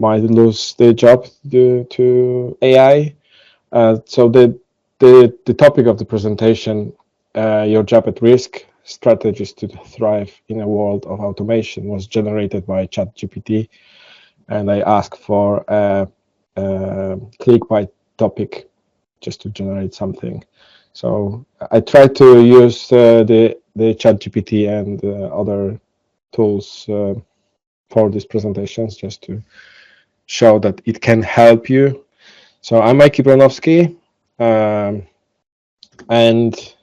might lose their job due to AI. So the topic of the presentation, your job at risk, strategies to thrive in a world of automation, was generated by ChatGPT, and I asked for a clickbait topic just to generate something. So I tried to use the ChatGPT and other tools for these presentations just to show that it can help you. So I'm Mikey Bronowski, and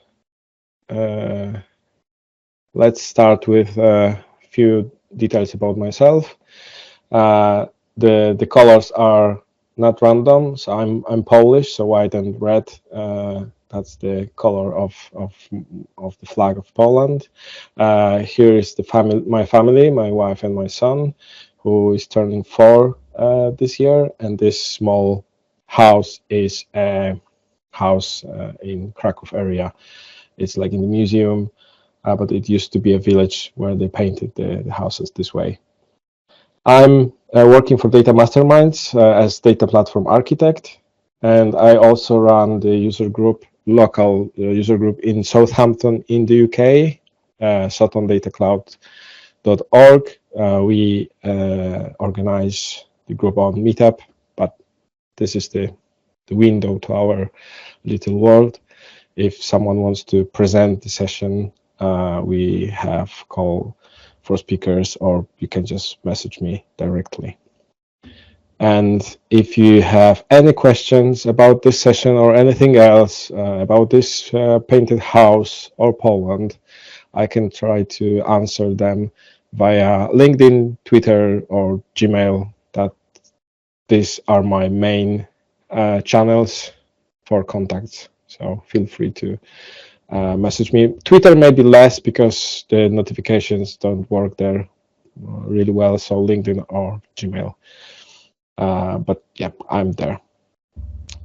let's start with a few details about myself. The colors are not random, so I'm Polish, so white and red. That's the color of the flag of Poland. Here is the family, my wife and my son, who is turning 4 this year, and this small house is a house in Krakow area. It's like in the museum, but it used to be a village where they painted the houses this way. I'm working for Data Masterminds as data platform architect, and I also run the user group, local user group in Southampton in the UK, southerndatacloud.org. We organize the group on Meetup, but this is the window to our little world. If someone wants to present the session, we have call for speakers, or you can just message me directly. And if you have any questions about this session or anything else about this painted house or Poland, I can try to answer them via LinkedIn, Twitter, or Gmail. These are my main channels for contacts. So feel free to message me. Twitter maybe less because the notifications don't work there really well. So LinkedIn or Gmail. But yeah, I'm there.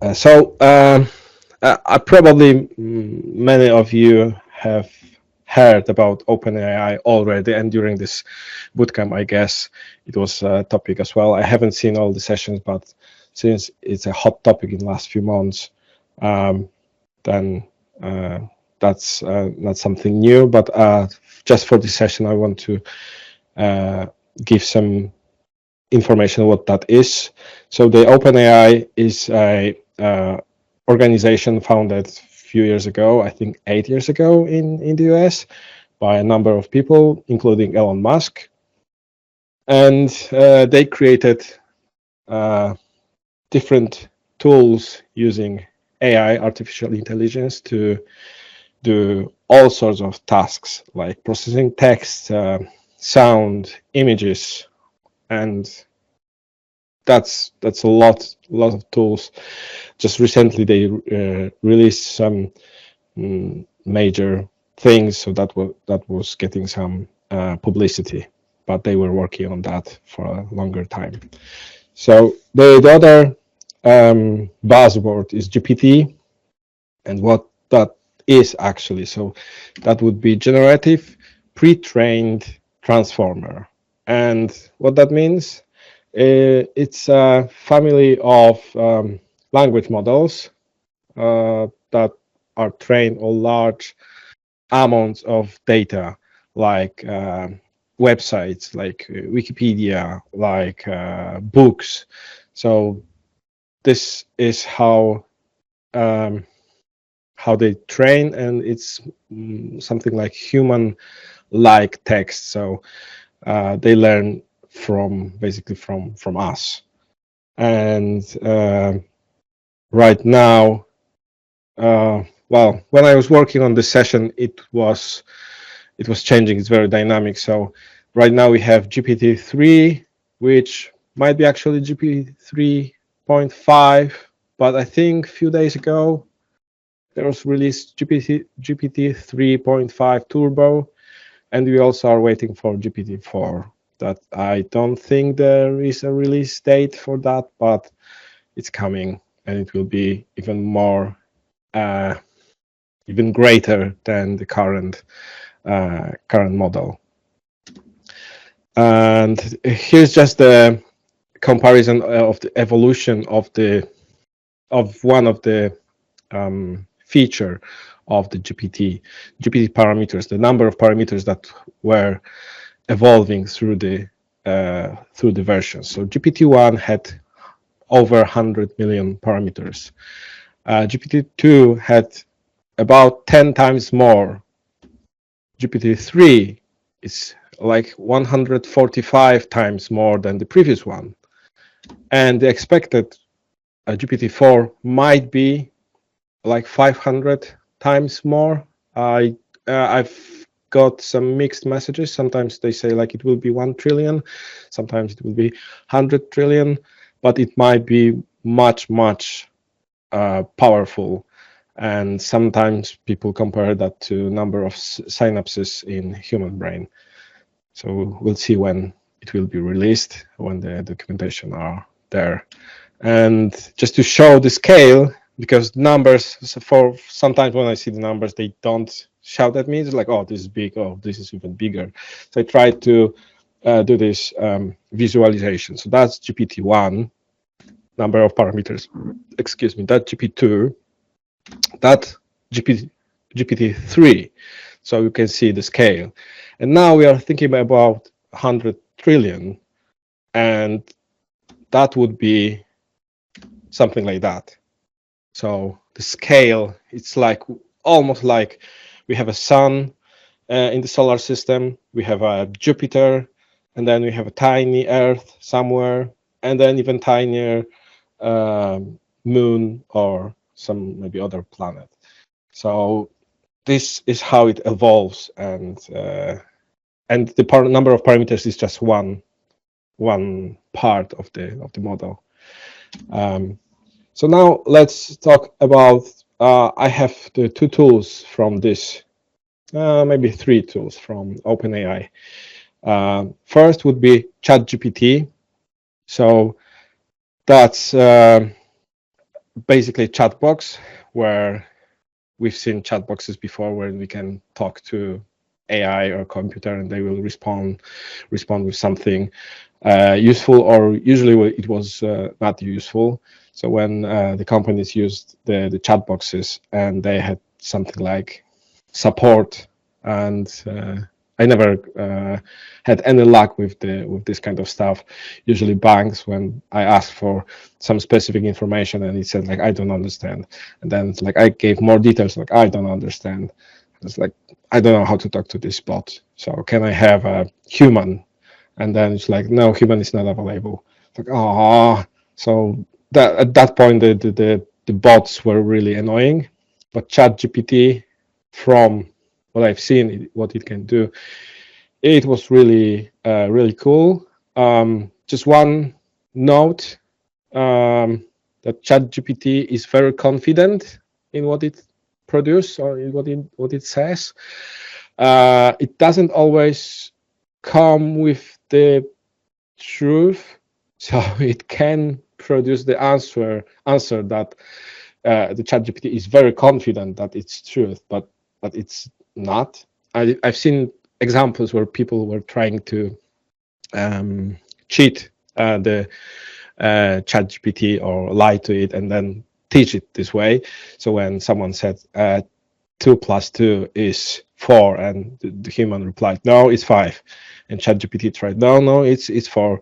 I probably many of you have heard about OpenAI already, and during this bootcamp, I guess it was a topic as well. I haven't seen all the sessions, but since it's a hot topic in the last few months, then that's not something new. But just for this session, I want to give some information what that is. So the OpenAI is a organization founded a few years ago, I think 8 years ago in the US, by a number of people, including Elon Musk. And they created different tools using AI, artificial intelligence, to do all sorts of tasks like processing text, sound, images, and that's a lot of tools. Just recently they released some major things, so that was getting some publicity, but they were working on that for a longer time. So the other buzzword is GPT, and what that is actually, so that would be generative pre-trained transformer. And what that means, it's a family of language models that are trained on large amounts of data, like websites, like Wikipedia, like books. So this is how they train, and it's something like human-like text. So they learn basically from us. And right now, well, when I was working on this session, it was changing. It's very dynamic. So right now we have GPT-3, which might be actually GPT 3.5, but I think a few days ago there was released GPT 3.5 Turbo, and we also are waiting for GPT-4. That I don't think there is a release date for that, but it's coming, and it will be even more, even greater than the current model. And here's just a comparison of the evolution of one of the feature of the GPT parameters, the number of parameters that were evolving through the versions. So GPT-1 had over 100 million parameters. GPT-2 had about 10 times more. GPT-3 is like 145 times more than the previous one. And the expected GPT-4 might be like 500 times more. I've got some mixed messages. Sometimes they say like it will be 1 trillion, sometimes it will be 100 trillion, but it might be much powerful. And sometimes people compare that to number of synapses in human brain. So we'll see when it will be released, when the documentation are there. And just to show the scale, because numbers, for sometimes when I see the numbers, they don't shout at me. It's like, oh, this is big. Oh, this is even bigger. So I try to do this visualization. So that's GPT-1, number of parameters. Excuse me, that GPT-2, that GPT-3. So you can see the scale. And now we are thinking about 100 trillion, and that would be something like that. So the scale, it's like almost like we have a sun in the solar system, we have a Jupiter, and then we have a tiny Earth somewhere, and then even tinier moon or some maybe other planet. So this is how it evolves, and the number of parameters is just one part of the model. So now let's talk about, I have the 2 tools from this, maybe 3 tools from OpenAI. First would be ChatGPT. So that's basically a chat box where we've seen chat boxes before, where we can talk to AI or computer and they will respond with something useful, or usually it was not useful. So when the companies used the chat boxes and they had something like support, and I never had any luck with this kind of stuff. Usually banks, when I asked for some specific information and it said like, I don't understand, and then it's like I gave more details, like I don't understand. It's like, I don't know how to talk to this bot, so can I have a human? And then it's like, no, human is not available. It's like, oh, so that at that point the bots were really annoying. But ChatGPT, from what I've seen, what it can do, it was really really cool. Just one note, that ChatGPT is very confident in what it produces or in what it says. It doesn't always come with the truth, so it can produce the answer that the ChatGPT is very confident that it's truth, but it's not. I've seen examples where people were trying to cheat the ChatGPT or lie to it and then teach it this way. So when someone said 2 + 2 is 4, and the human replied, no, it's 5, and ChatGPT tried, no, it's 4,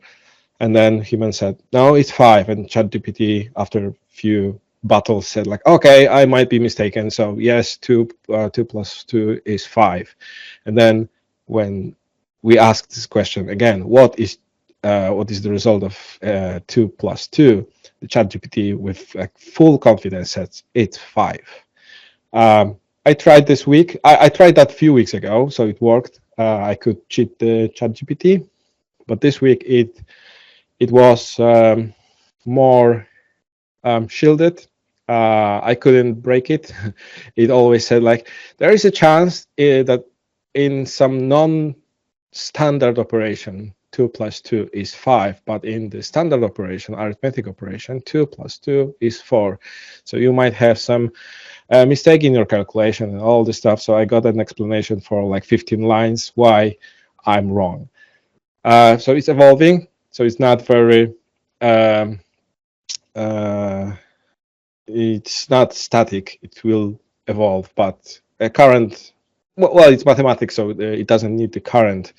and then human said, no, it's 5, and ChatGPT, after a few battles, said like, okay, I might be mistaken, so yes, 2 + 2 is 5. And then when we asked this question again, what is the result of 2 + 2, the ChatGPT with full confidence says it's 5. I tried this week. I tried that a few weeks ago, so it worked. I could cheat the ChatGPT, but this week it was more shielded. I couldn't break it. It always said like, there is a chance that in some non-standard operation 2 + 2 is 5, but in the standard operation, arithmetic operation, 2 + 2 is 4. So you might have some mistake in your calculation and all this stuff. So I got an explanation for like 15 lines why I'm wrong. So it's evolving. So it's not very it's not static, it will evolve, but a current, well, it's mathematics, so it doesn't need the current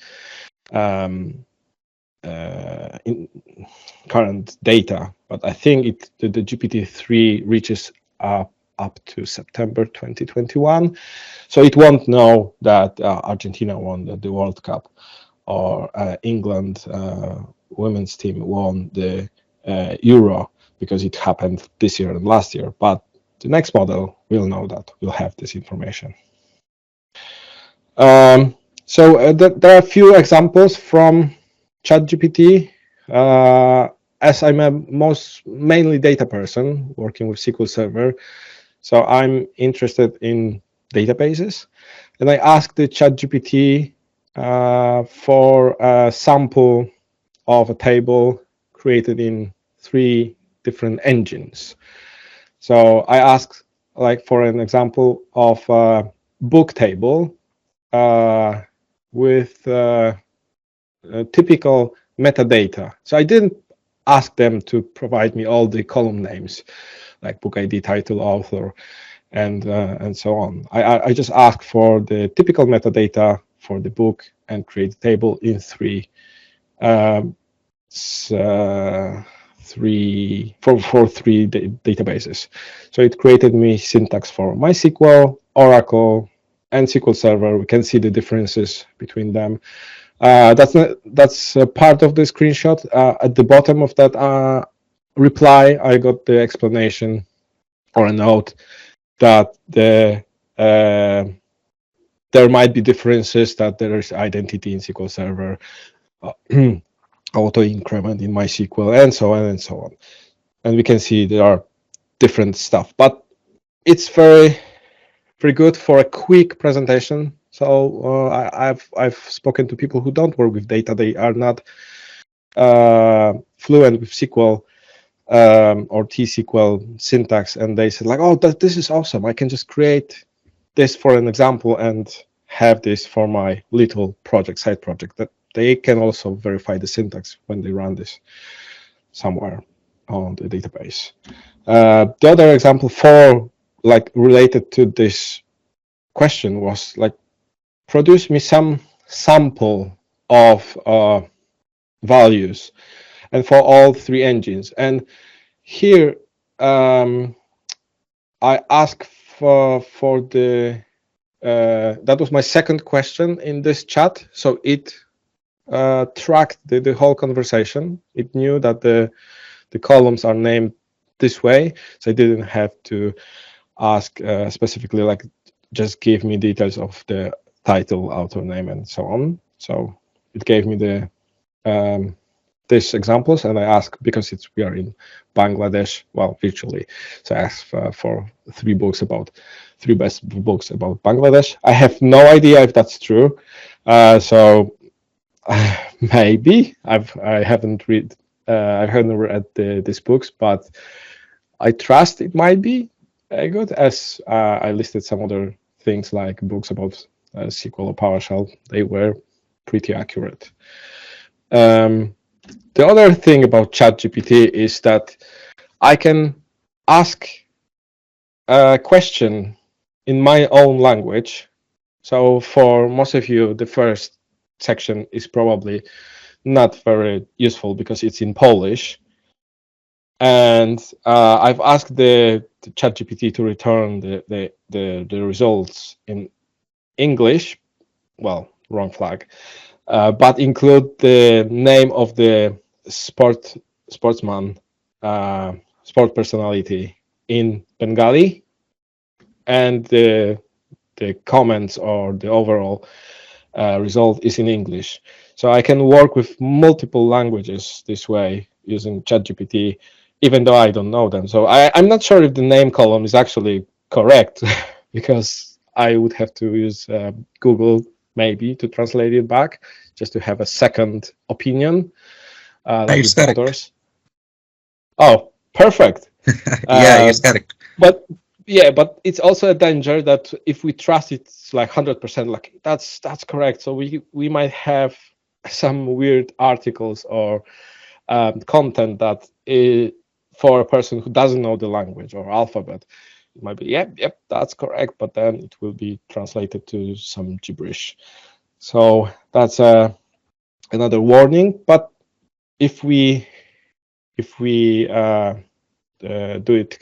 current data, but I think the GPT-3 reaches up to September 2021, so it won't know that Argentina won the World Cup, or England women's team won the Euro, because it happened this year and last year. But the next model will know that, will have this information. So there are a few examples from ChatGPT. As I'm a mainly data person working with SQL Server, so I'm interested in databases, and I asked the ChatGPT for a sample of a table created in 3 different engines. So I asked, like, for an example of a book table with typical metadata. So I didn't ask them to provide me all the column names, like book ID, title, author, and so on. I just asked for the typical metadata for the book and create a table in 3 databases. So it created me syntax for MySQL, Oracle, and SQL Server. We can see the differences between them. That's part of the screenshot. At the bottom of that reply, I got the explanation or a note that there might be differences, that there is identity in SQL Server, auto increment in MySQL, and so on and so on. And we can see there are different stuff, but it's very good for a quick presentation. So I've spoken to people who don't work with data. They are not fluent with SQL or T-SQL syntax, and they said, like, oh, this is awesome. I can just create this for an example and have this for my little project, side project, that they can also verify the syntax when they run this somewhere on the database. The other example related to this question was, like, produce me some sample of values, and for all 3 engines. And here I asked for the that was my second question in this chat. So it tracked the whole conversation. It knew that the columns are named this way, so I didn't have to ask specifically, like, just give me details of the title, author name, and so on. So it gave me the these examples, and I asked, because we are in Bangladesh, well, virtually, so I asked for 3 best books about Bangladesh. I have no idea if that's true, so maybe I haven't read these books, but I trust it might be good, as I listed some other things, like books about SQL or PowerShell. They were pretty accurate. The other thing about ChatGPT is that I can ask a question in my own language. So for most of you, the first section is probably not very useful because it's in Polish. And I've asked the ChatGPT to return the results in English. Well, wrong flag. But include the name of the sportsman, sport personality in Bengali, and the comments or the overall result is in English. So I can work with multiple languages this way using ChatGPT, even though I don't know them. So I'm not sure if the name column is actually correct, because I would have to use Google maybe to translate it back, just to have a second opinion, like with the others. Oh, perfect. Yeah, you're static. But it's also a danger that if we trust it's like 100%, like that's correct. So we might have some weird articles or content that is, for a person who doesn't know the language or alphabet, it might be, yep, that's correct, but then it will be translated to some gibberish. So that's another warning. But if we do it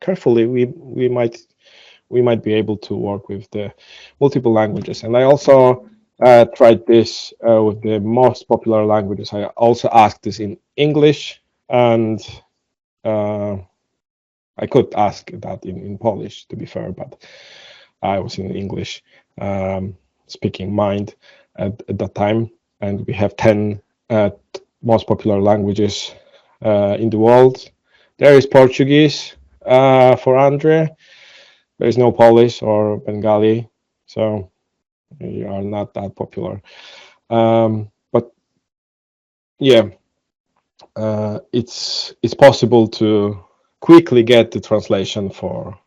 carefully, we might be able to work with the multiple languages. And I also tried this with the most popular languages. I also asked this in English, and I could ask that in Polish, to be fair, but I was in English speaking mind at that time, and we have 10 most popular languages in the world. There is Portuguese for Andre. There is no Polish or Bengali, so we are not that popular. But yeah, it's possible to quickly get the translation for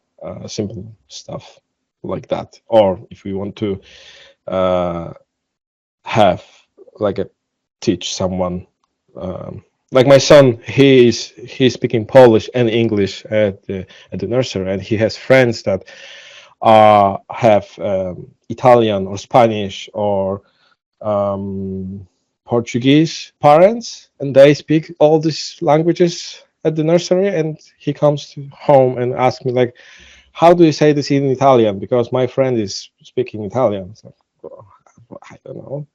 simple stuff like that. Or if we want to have like teach someone, like my son, he's speaking Polish and English at the nursery, and he has friends that have Italian or Spanish or Portuguese parents, and they speak all these languages at the nursery, and he comes to home and asks me like, how do you say this in Italian, because my friend is speaking Italian. So, I don't know.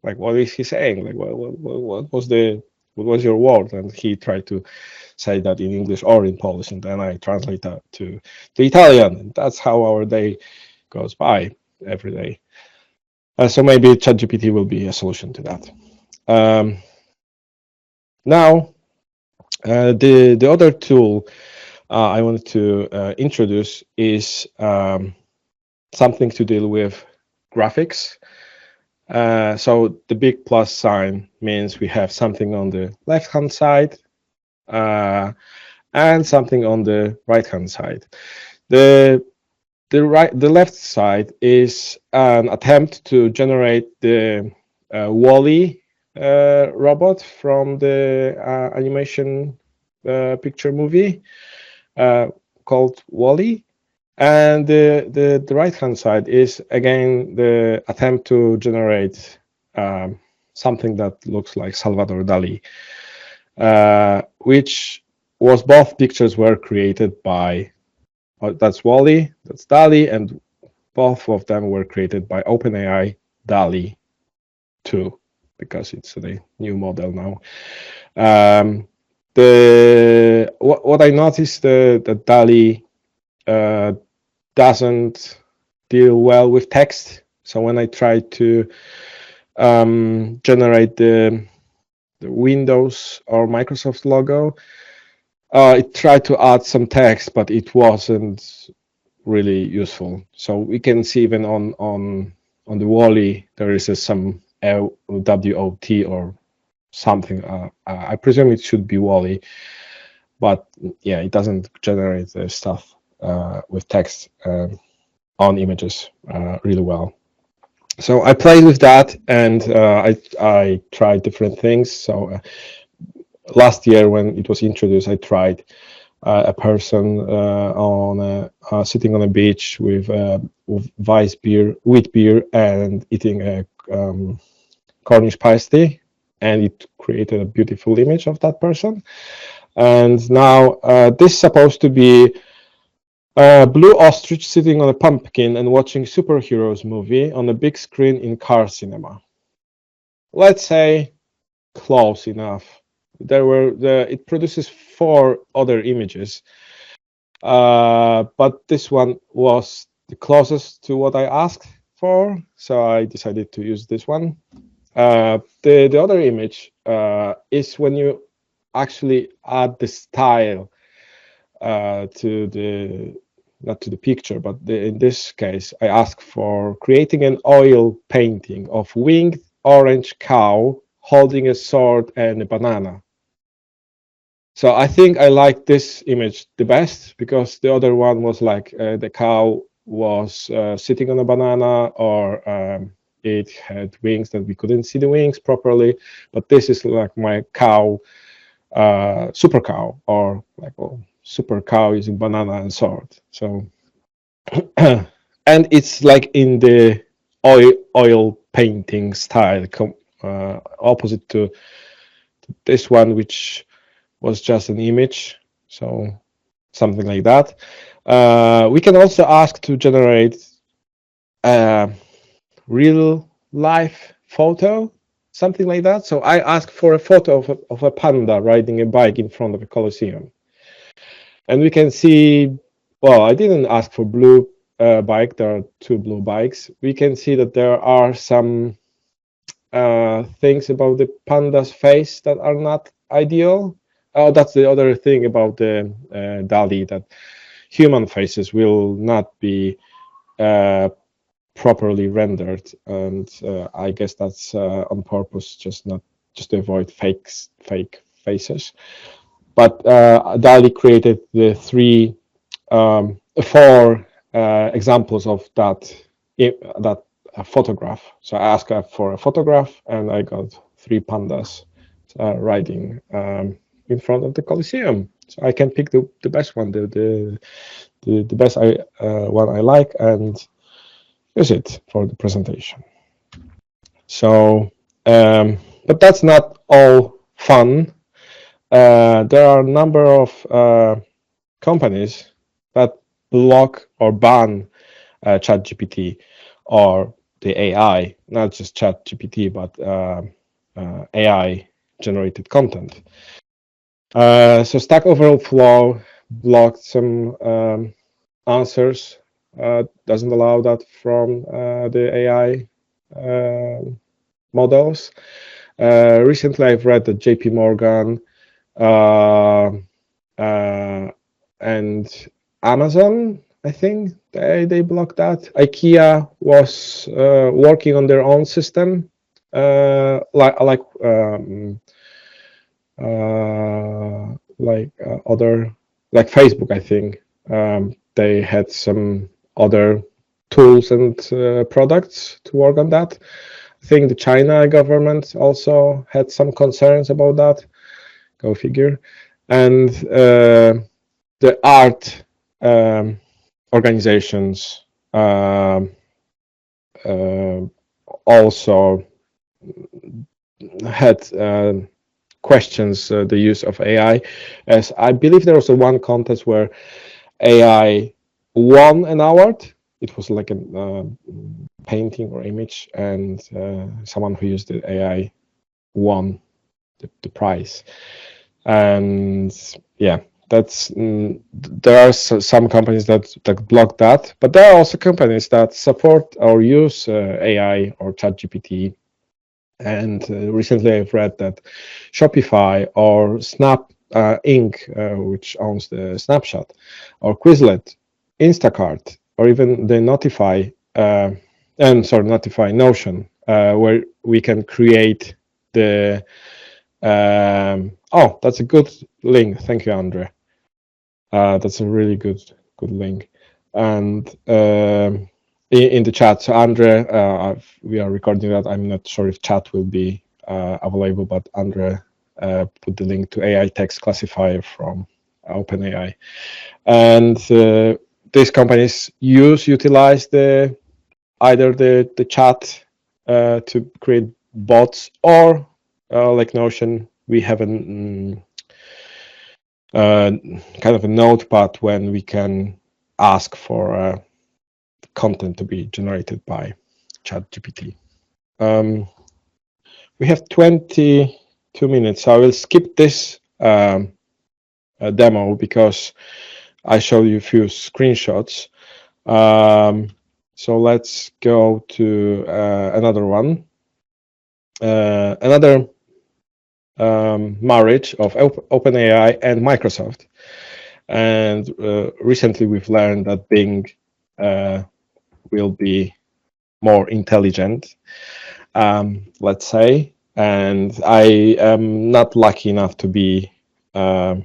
Like, what is he saying? Like, what was your word? And he tried to say that in English or in Polish, and then I translate that to Italian. And that's how our day goes by every day. So maybe ChatGPT will be a solution to that. Now, the other tool I wanted to introduce is something to deal with graphics. So the big plus sign means we have something on the left-hand side and something on the right-hand side. The left side is an attempt to generate the Wall-E robot from the animation picture movie called Wall-E. And the right-hand side is, again, the attempt to generate something that looks like Salvador Dali, which was both pictures were created by, that's Wall-E, that's Dali, and both of them were created by OpenAI DALL-E 2, because it's a new model now. What I noticed that DALL-E doesn't deal well with text. So when I tried to generate the Windows or Microsoft logo, it tried to add some text, but it wasn't really useful. So we can see even on the Wall-E there is some WOT or something. I presume it should be Wall-E, but yeah, it doesn't generate the stuff with text on images really well. So I played with that, and I tried different things. So last year when it was introduced, I tried a person sitting on a beach with wheat beer and eating a Cornish pasty, and it created a beautiful image of that person. And now this is supposed to be a blue ostrich sitting on a pumpkin and watching superheroes movie on a big screen in car cinema. Let's say close enough. It produces 4 other images, but this one was the closest to what I asked for, so I decided to use this one. The other image is when you actually add the style to the, not to the picture, but in this case, I asked for creating an oil painting of winged orange cow holding a sword and a banana. So I think I like this image the best, because the other one was like the cow was sitting on a banana, or it had wings that we couldn't see the wings properly. But this is like my cow, super cow, or like super cow using banana and sword. So, and it's like in the oil painting style, opposite to this one, which was just an image. So something like that. We can also ask to generate a real life photo, something like that. So I asked for a photo of a panda riding a bike in front of a Colosseum. And we can see, well, I didn't ask for blue bike. There are 2 blue bikes. We can see that there are some things about the panda's face that are not ideal. That's the other thing about the DALL-E, that human faces will not be properly rendered, and I guess that's on purpose, just to avoid fake faces. But DALL-E created the 4 examples of that photograph. So I asked for a photograph, and I got 3 pandas riding in front of the Colosseum. So I can pick the best one, the best one I like, and use it for the presentation. So, but that's not all fun. There are a number of companies that block or ban ChatGPT or the AI, not just ChatGPT, but AI generated content. So Stack Overflow blocked some answers, doesn't allow that from the AI models. Recently, I've read that JP Morgan and Amazon, I think they blocked that. IKEA was working on their own system, like Facebook, I think. They had some other tools and products to work on that. I think the China government also had some concerns about that. Go figure. And the art organizations also had questions the use of AI, as I believe there was one contest where AI won an award. It was like a painting or image, and someone who used the AI won the prize. And yeah, that's there are some companies that block that, but there are also companies that support or use AI or ChatGPT. And recently I've read that Shopify or Snap Inc., which owns the Snapshot, or Quizlet, Instacart, or even the Notify Notion, where we can create the oh, that's a good link. Thank you, Andre. That's a really good link. And in the chat, so Andre, we are recording that. I'm not sure if chat will be available, but Andre put the link to AI text classifier from OpenAI. And these companies utilize either the chat to create bots, or like Notion, we have an kind of a notepad when we can ask for content to be generated by ChatGPT. We have 22 minutes, so I will skip this demo because I showed you a few screenshots. So let's go to another one. Another marriage of OpenAI and Microsoft. And recently we've learned that Bing will be more intelligent, let's say. And I am not lucky enough to be that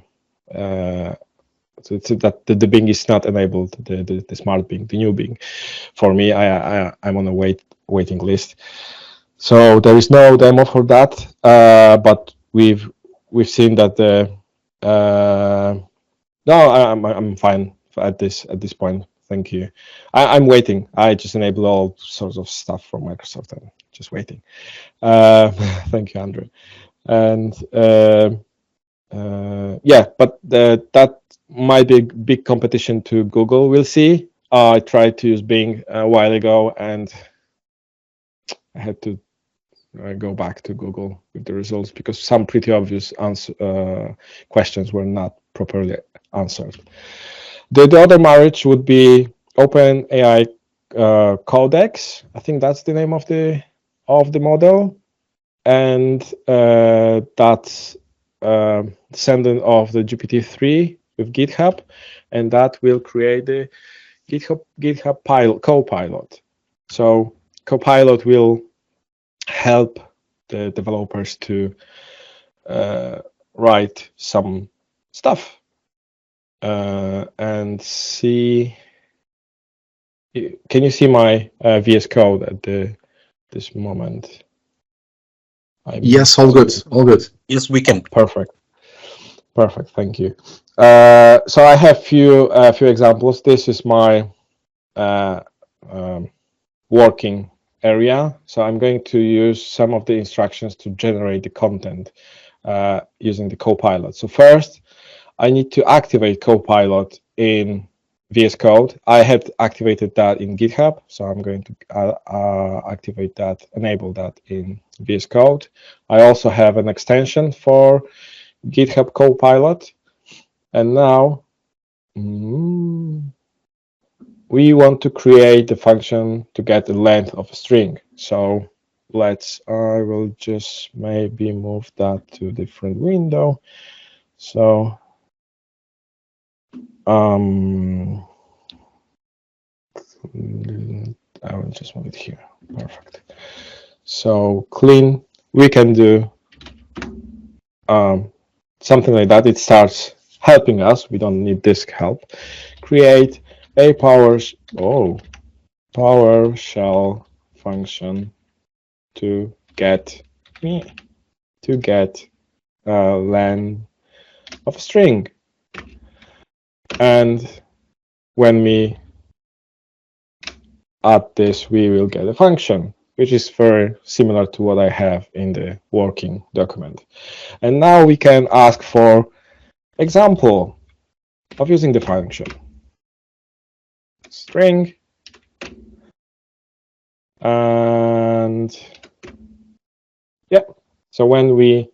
the Bing is not enabled, the smart Bing, the new Bing. For me, I'm on a waiting list. So there is no demo for that, but we've seen that the no, I'm fine at this point. Thank you. I'm waiting. I just enable all sorts of stuff from Microsoft and just waiting. Thank you, Andrew. And yeah, but that might be a big competition to Google. We'll see. I tried to use Bing a while ago, and I had to go back to Google with the results because some pretty obvious questions were not properly answered. The other marriage would be Open AI Codex. I think that's the name of the model, and that's descendant of the GPT-3 with GitHub, and that will create the GitHub Copilot. So Copilot will help the developers to write some stuff and see. Can you see my VS Code at this moment? Yes, all good, all good. Yes, we can. Perfect. Thank you. So I have a few examples. This is my working area. So I'm going to use some of the instructions to generate the content using the Copilot. So first, I need to activate Copilot in VS Code. I have activated that in GitHub, so I'm going to activate that, enable that in VS Code. I also have an extension for GitHub Copilot, and now we want to create the function to get the length of a string. So I will just maybe move that to a different window. So I will just move it here. Perfect. So clean, we can do something like that. It starts helping us. We don't need disk help. Create a PowerShell function to get length of a string. And when we add this, we will get a function, which is very similar to what I have in the working document. And now we can ask for example of using the function. String. And yeah, so when we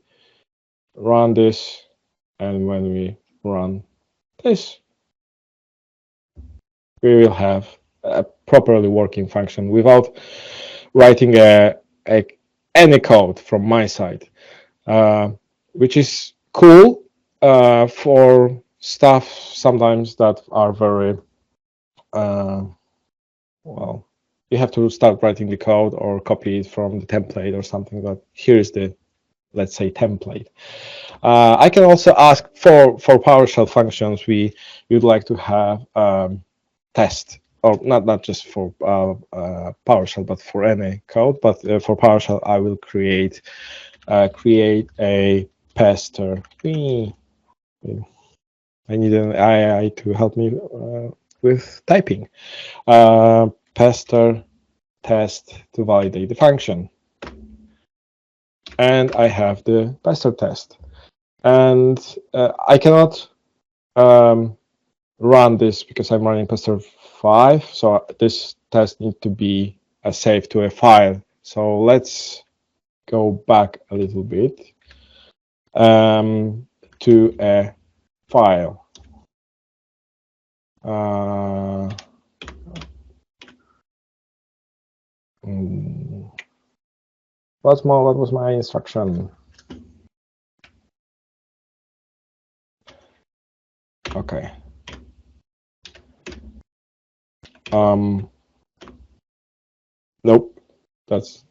run this and when we run this, we will have a properly working function without writing any code from my side, which is cool for stuff sometimes that are very well, you have to start writing the code or copy it from the template or something. But here is the, let's say, template. I can also ask for PowerShell functions. We would like to have test, or not just for PowerShell, but for any code. But for PowerShell, I will create a pester. I need an AI to help me with typing. Pester test to validate the function. And I have the pester test. And I cannot run this because I'm running pester 5. So this test needs to be saved to a file. So let's go back a little bit to a file. What was my instruction? Okay. Nope. That's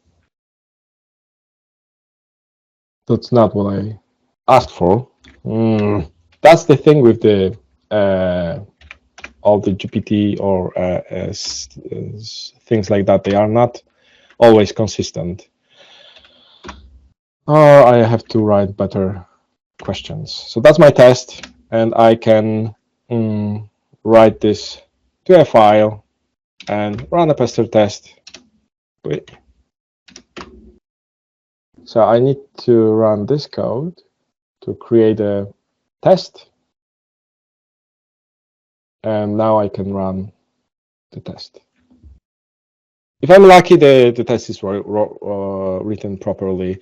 not what I asked for. That's the thing with the all the GPT or things like that. They are not always consistent. Or I have to write better questions. So that's my test, and I can write this to a file and run a pester test. Wait. So I need to run this code to create a test, and now I can run the test. If I'm lucky, the test is written properly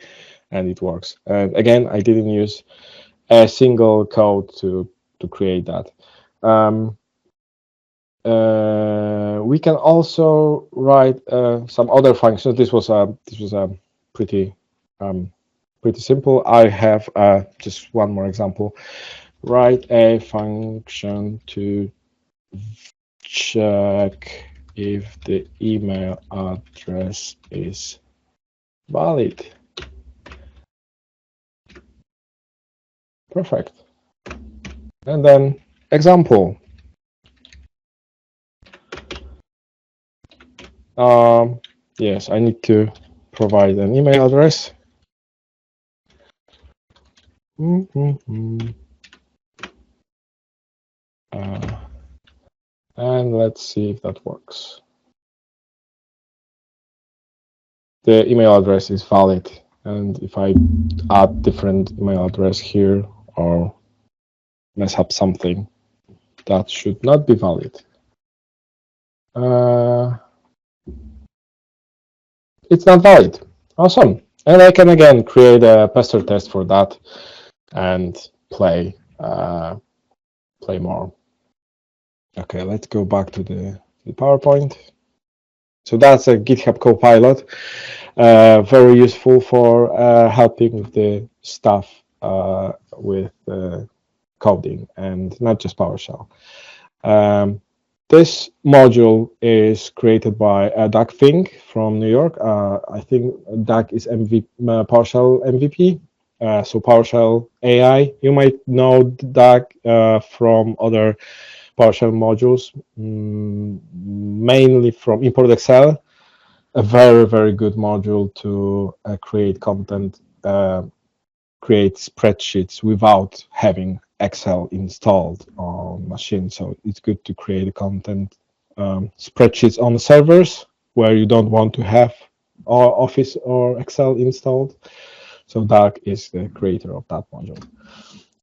and it works. And again, I didn't use a single code to create that. We can also write some other functions. This was a pretty simple. I have just one more example. Write a function to check if the email address is valid. Perfect. And then example. Yes, I need to provide an email address. And let's see if that works. The email address is valid, and if I add different email address here or mess up something, that should not be valid. It's not valid. Awesome. And I can again create a pester test for that and play more. Okay, let's go back to the PowerPoint. So that's a GitHub Copilot, very useful for helping with the stuff with coding and not just PowerShell. This module is created by Doug Fink from New York. I think Doug is PowerShell MVP. So PowerShell AI, you might know Doug from other PowerShell modules, mainly from Import Excel, a very, very good module to create content, create spreadsheets without having Excel installed on machine. So it's good to create content spreadsheets on servers where you don't want to have Office or Excel installed. So Doug is the creator of that module.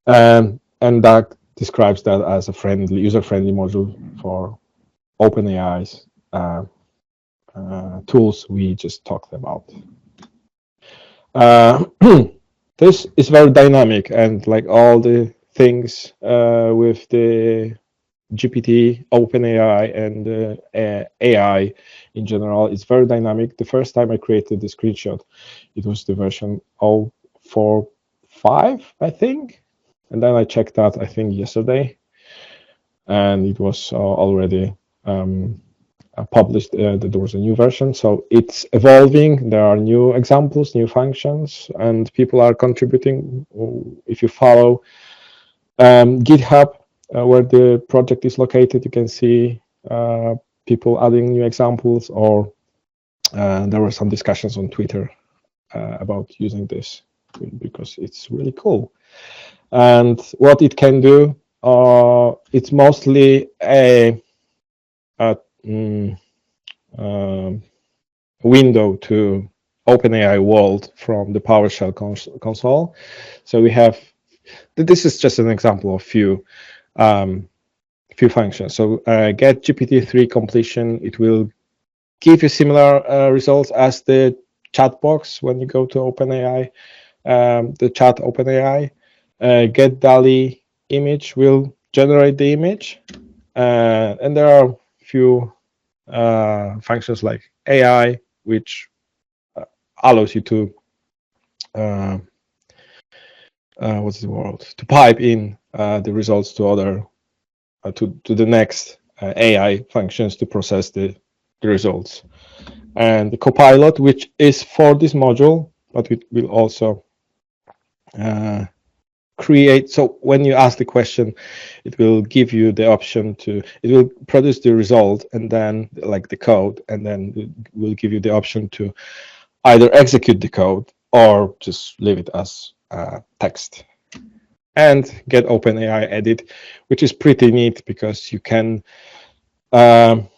And Doug describes that as a user-friendly module for OpenAI's tools we just talked about. This is very dynamic, and like all the things with the GPT, OpenAI, and AI in general, it's very dynamic. The first time I created the screenshot, it was the version 0.4.5, I think. And then I checked that, I think, yesterday, and it was already published that there was a new version. So it's evolving. There are new examples, new functions, and people are contributing. If you follow GitHub, where the project is located, you can see people adding new examples, or there were some discussions on Twitter about using this because it's really cool. And what it can do, it's mostly a window to OpenAI world from the PowerShell console. So we have, this is just an example of few functions. So get GPT-3 completion, it will give you similar results as the chat box when you go to OpenAI, the chat OpenAI. Get DALL-E image will generate the image, and there are few functions like AI, which allows you to what's the word, to pipe in the results to other to the next AI functions to process the results. And the Copilot, which is for this module, but it will also create, so when you ask the question, it will give you the option to, it will produce the result and then like the code, and then it will give you the option to either execute the code or just leave it as text and get OpenAI edit, which is pretty neat because you can, one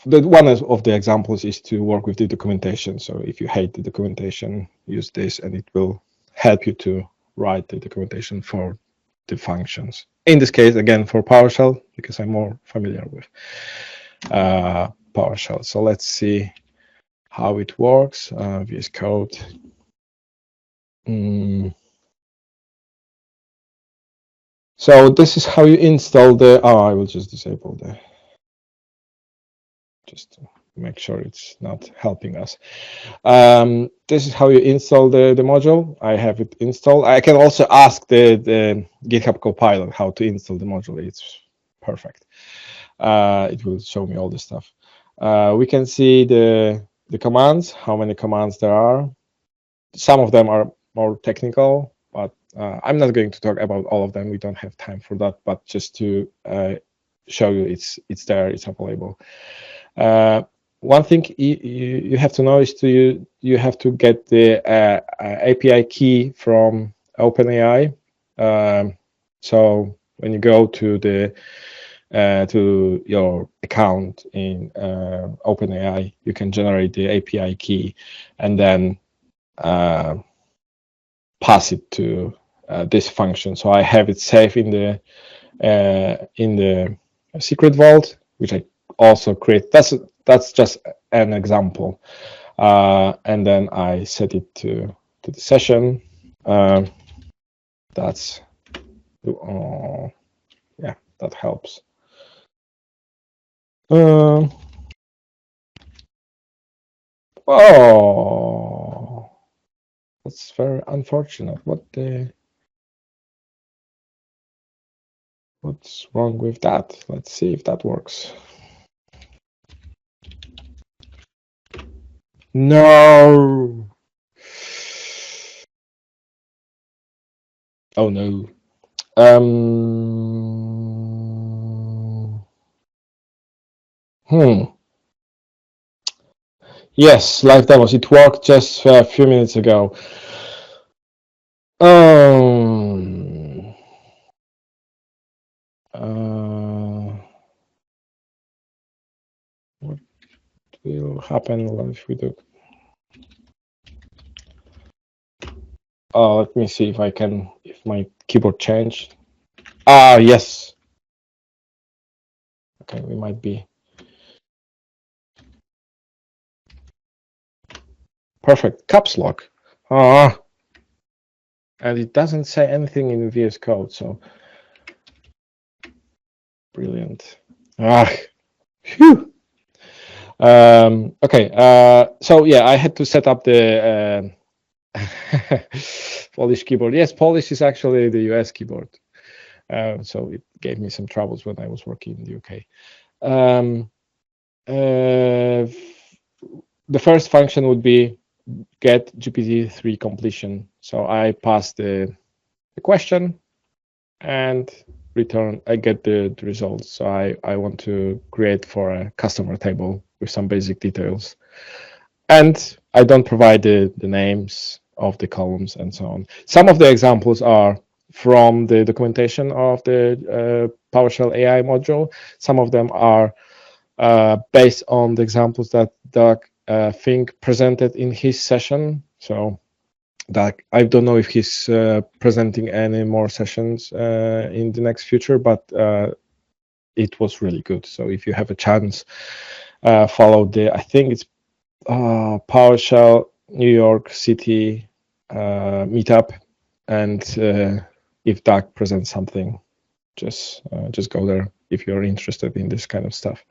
of the examples is to work with the documentation. So if you hate the documentation, use this and it will help you to write the documentation for the functions. In this case, again, for PowerShell, because I'm more familiar with PowerShell. So let's see how it works. VS Code. So this is how you install the, I will just disable the, just to make sure it's not helping us. This is how you install the module. I have it installed. I can also ask the GitHub Copilot how to install the module. It's perfect. It will show me all the stuff. We can see the commands, how many commands there are. Some of them are more technical, but I'm not going to talk about all of them. We don't have time for that, but just to show you it's there, it's available. One thing you have to know is you have to get the API key from OpenAI. So when you go to your account in OpenAI, you can generate the API key and then pass it to this function. So I have it saved in the secret vault, which I also create. That's just an example, and then I set it to the session. That's yeah, that helps. Oh, that's very unfortunate. What's wrong with that? Let's see if that works. No. Oh no. Yes, live demos. It worked just a few minutes ago. What will happen if we do? Let me see if I can, if my keyboard changed. Yes. Okay, we might be. Perfect, caps lock. And it doesn't say anything in VS Code, so brilliant. Phew. Okay, so yeah, I had to set up the Polish keyboard. Yes, Polish is actually the US keyboard. So it gave me some troubles when I was working in the UK. The first function would be get GPT-3 completion. So I pass the question and return, I get the results. So I want to create for a customer table with some basic details. And I don't provide the names of the columns and so on. Some of the examples are from the documentation of the PowerShell AI module. Some of them are based on the examples that Doug Fink presented in his session. So Doug, I don't know if he's presenting any more sessions in the next future, but it was really good. So if you have a chance, follow I think it's PowerShell New York City meetup, and if Doug presents something, just go there if you're interested in this kind of stuff.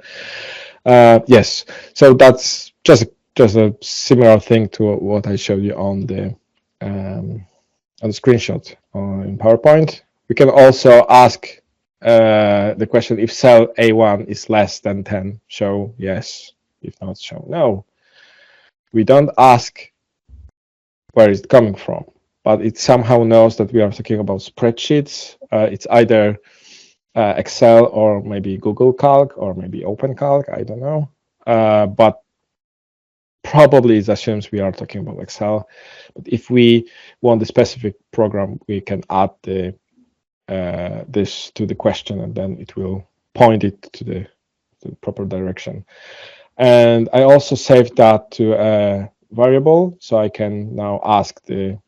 Yes, so that's just a similar thing to what I showed you on the screenshot in PowerPoint. We can also ask the question, if cell A1 is less than 10, show yes. If not, show no. We don't ask where it's coming from. but it somehow knows that we are talking about spreadsheets. It's either Excel or maybe Google Calc or maybe OpenCalc, I don't know. But probably it assumes we are talking about Excel. But if we want the specific program, we can add the this to the question, and then it will point it to the proper direction. And I also saved that to a variable, so I can now ask the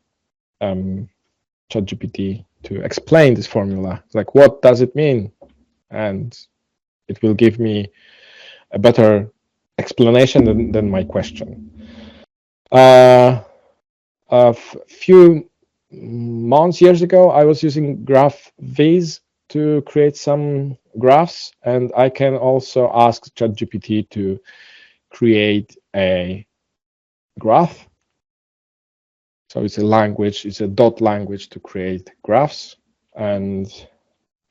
ChatGPT to explain this formula. Like, what does it mean? And it will give me a better explanation than my question. A few years ago, I was using GraphViz to create some graphs, and I can also ask ChatGPT to create a graph. So it's a language, it's a dot language to create graphs, and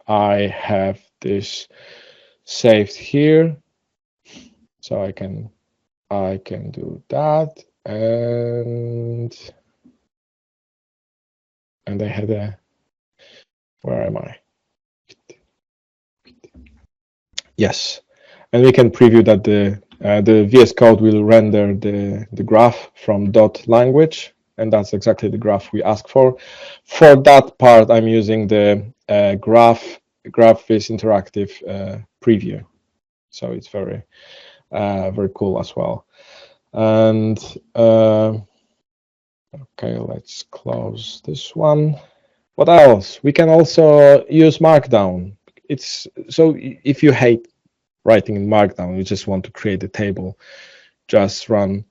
I have this saved here, so I can do that, and I had a, where am I? Yes, and we can preview that the VS Code will render the graph from dot language, and that's exactly the graph we ask for. For that part, I'm using the GraphViz interactive preview, so it's very cool as well. And okay, let's close this one. What else? We can also use Markdown. It's so if you hate writing in Markdown, you just want to create a table, just run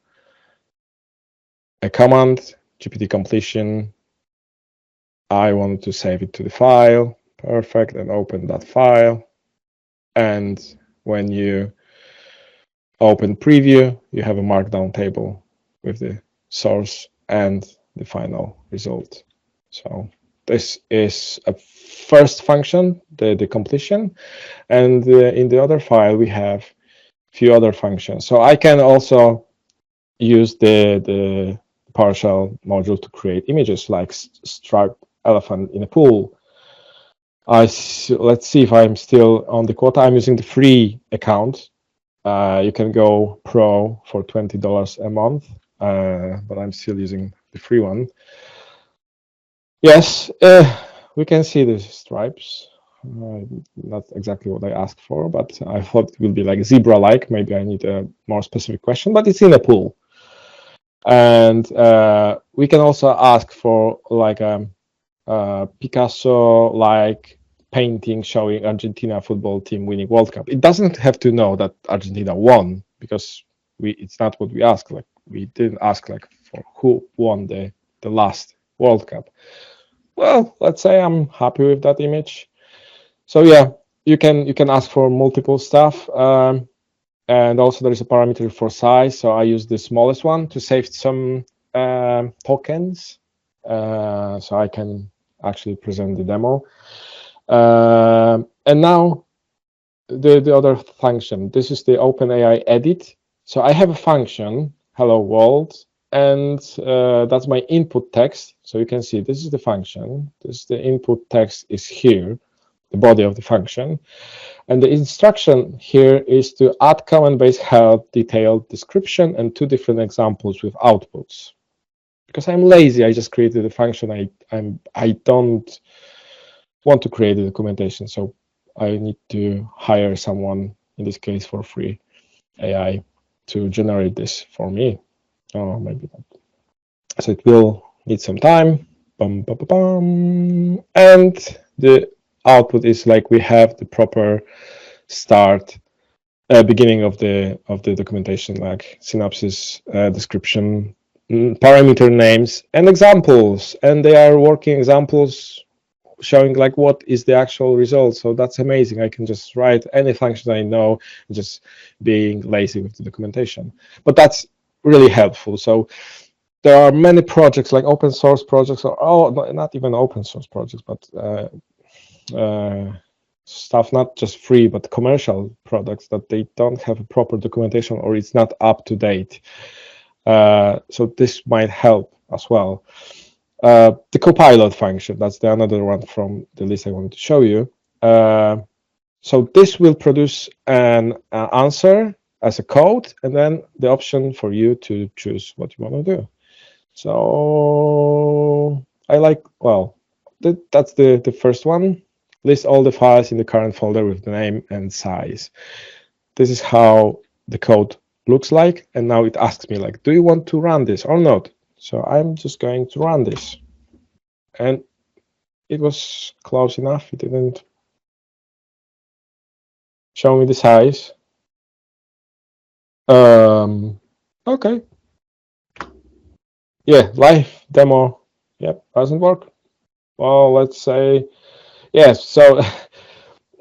a command, GPT completion. I want to save it to the file, perfect, and open that file. And when you open preview, you have a Markdown table with the source and the final result. So this is a first function, the completion, and in the other file we have a few other functions. So I can also use the PowerShell module to create images like striped elephant in a pool. Let's see if I'm still on the quota. I'm using the free account. You can go pro for $20 a month, but I'm still using the free one. Yes, we can see the stripes. Not exactly what I asked for, but I thought it will be like zebra-like. Maybe I need a more specific question, but it's in a pool. And we can also ask for like a Picasso-like painting showing Argentina football team winning World Cup. It doesn't have to know that Argentina won, because it's not what we asked. Like, we didn't ask like for who won the last World Cup. Well, let's say I'm happy with that image. So yeah, you can ask for multiple stuff. And also there is a parameter for size. So I use the smallest one to save some tokens. So I can actually present the demo. And now the other function. This is the OpenAI edit. So I have a function, hello world, and that's my input text. So you can see this is the function. This is the input text is here, the body of the function. And the instruction here is to add comment-based help, detailed description, and 2 different examples with outputs. Because I'm lazy, I just created a function. I don't want to create the documentation, so I need to hire someone, in this case for free AI, to generate this for me. Oh, maybe not. So it will need some time. Bum, bum, bum, bum. And the output is like we have the proper start, beginning of the documentation, like synopsis, description, parameter names, and examples. And they are working examples showing like what is the actual result. So that's amazing. I can just write any function I know, just being lazy with the documentation. But that's really helpful. So there are many projects, like open source projects, or not even open source projects, but stuff not just free but commercial products that they don't have a proper documentation, or it's not up to date. So this might help as well. The copilot function, that's the another one from the list I wanted to show you. So this will produce an answer as a code, and then the option for you to choose what you want to do. So I like, well, that's the first one. List all the files in the current folder with the name and size. This is how the code looks like. And now it asks me, like, do you want to run this or not? So I'm just going to run this. And it was close enough. It didn't show me the size. Okay. Yeah, live demo. Yep, doesn't work. Well, let's say, yes. So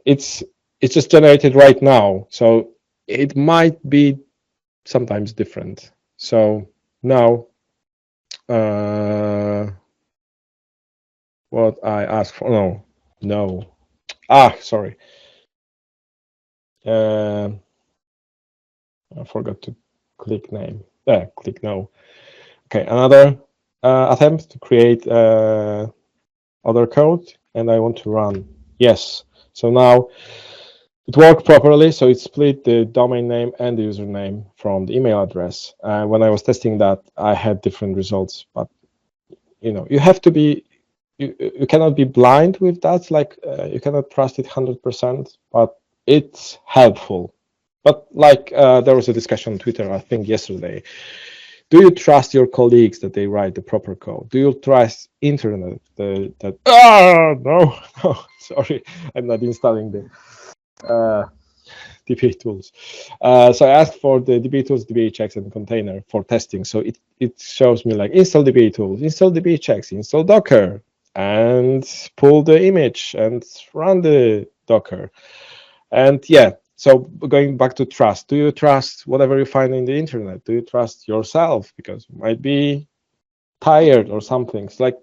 it's just generated right now. So it might be sometimes different. So now, what I asked for, no. Sorry. I forgot to click name. Click no. Okay, another attempt to create other code, and I want to run. Yes. So now it worked properly. So it split the domain name and the username from the email address. When I was testing that, I had different results. But you have to be. You cannot be blind with that. Like you cannot trust it 100%, but it's helpful. But like there was a discussion on Twitter, I think yesterday. Do you trust your colleagues that they write the proper code? Do you trust internet no, sorry, I'm not installing the DBA tools. So I asked for the DBA tools, DBA checks, and container for testing. So it shows me like install DBA tools, install DBA checks, install Docker, and pull the image and run the Docker. And yeah, so going back to trust, do you trust whatever you find in the internet? Do you trust yourself? Because you might be tired or something. It's like,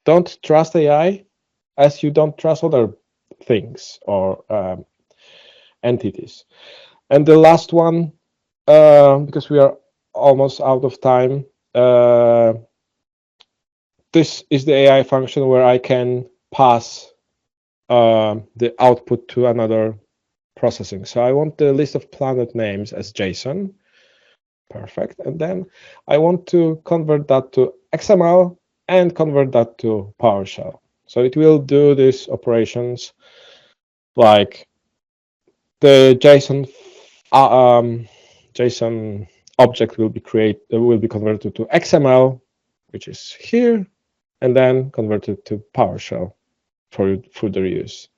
don't trust AI as you don't trust other things or entities. And the last one, because we are almost out of time, this is the AI function where I can pass the output to another processing. So I want the list of planet names as JSON. Perfect. And then I want to convert that to XML and convert that to PowerShell. So it will do these operations like the JSON JSON object will be converted to XML, which is here, and then converted to PowerShell for further use.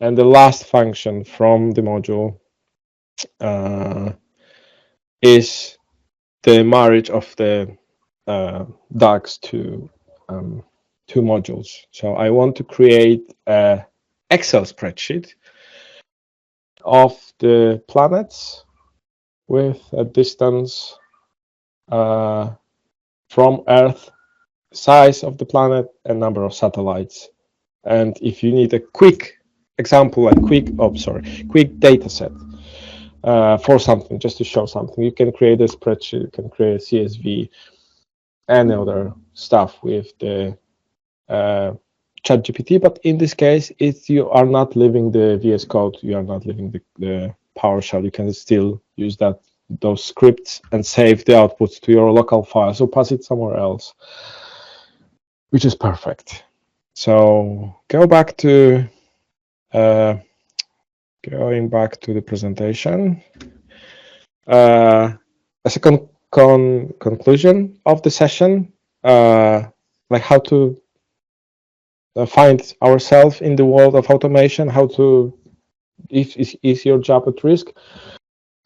And the last function from the module is the marriage of the DAGs to two modules. So I want to create an Excel spreadsheet of the planets with a distance from Earth, size of the planet, and number of satellites. And if you need a quick example, like quick data set for something, just to show something, you can create a spreadsheet, you can create a CSV, and other stuff with the ChatGPT. But in this case, you are not leaving the VS Code, you are not leaving the PowerShell. You can still use those scripts and save the outputs to your local file, so pass it somewhere else, which is perfect. So going back to the presentation. As a conclusion of the session, like how to find ourselves in the world of automation, how to, is your job at risk?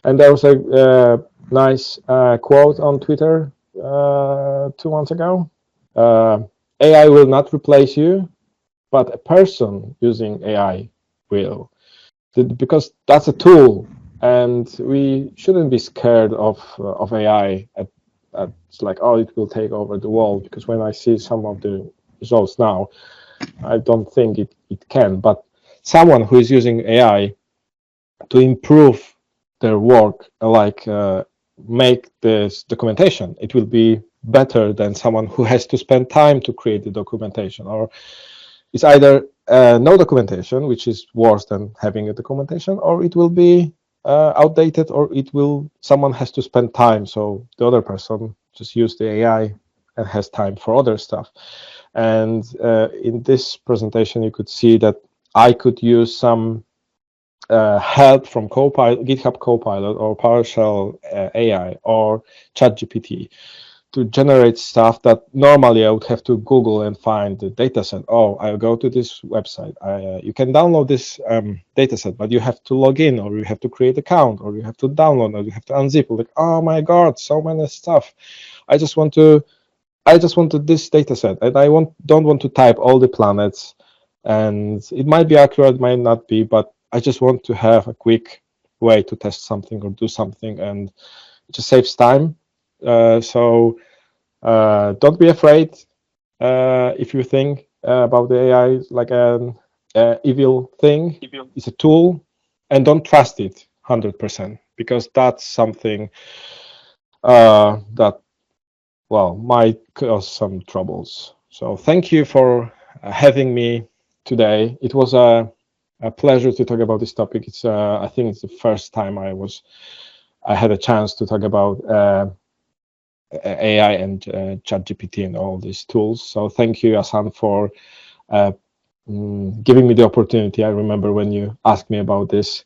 And there was a nice quote on Twitter 2 months ago. AI will not replace you, but a person using AI will, because that's a tool, and we shouldn't be scared of AI. It's like, oh, it will take over the world. Because when I see some of the results now, I don't think it can. But someone who is using AI to improve their work, like make this documentation, it will be better than someone who has to spend time to create the documentation, or it's either no documentation, which is worse than having a documentation, or it will be outdated, or someone has to spend time, so the other person just use the AI and has time for other stuff. And in this presentation, you could see that I could use some help from GitHub Copilot or PowerShell AI or ChatGPT to generate stuff that normally I would have to Google and find the dataset. Oh, I'll go to this website. You can download this dataset, but you have to log in, or you have to create an account, or you have to download, or you have to unzip. Like, oh my God, so many stuff. I just want this dataset, and I don't want to type all the planets. And it might be accurate, might not be, but I just want to have a quick way to test something or do something, and it just saves time. So don't be afraid if you think about the AI like an evil thing. It's a tool, and don't trust it 100%, because that's something that, well, might cause some troubles. So thank you for having me today. It was a pleasure to talk about this topic. It's I think it's the first time I had a chance to talk about AI and ChatGPT and all these tools. So thank you, Hasan, for giving me the opportunity. I remember when you asked me about this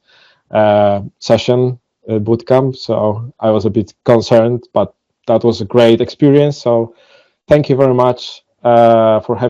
session bootcamp, so I was a bit concerned, but that was a great experience. So thank you very much for having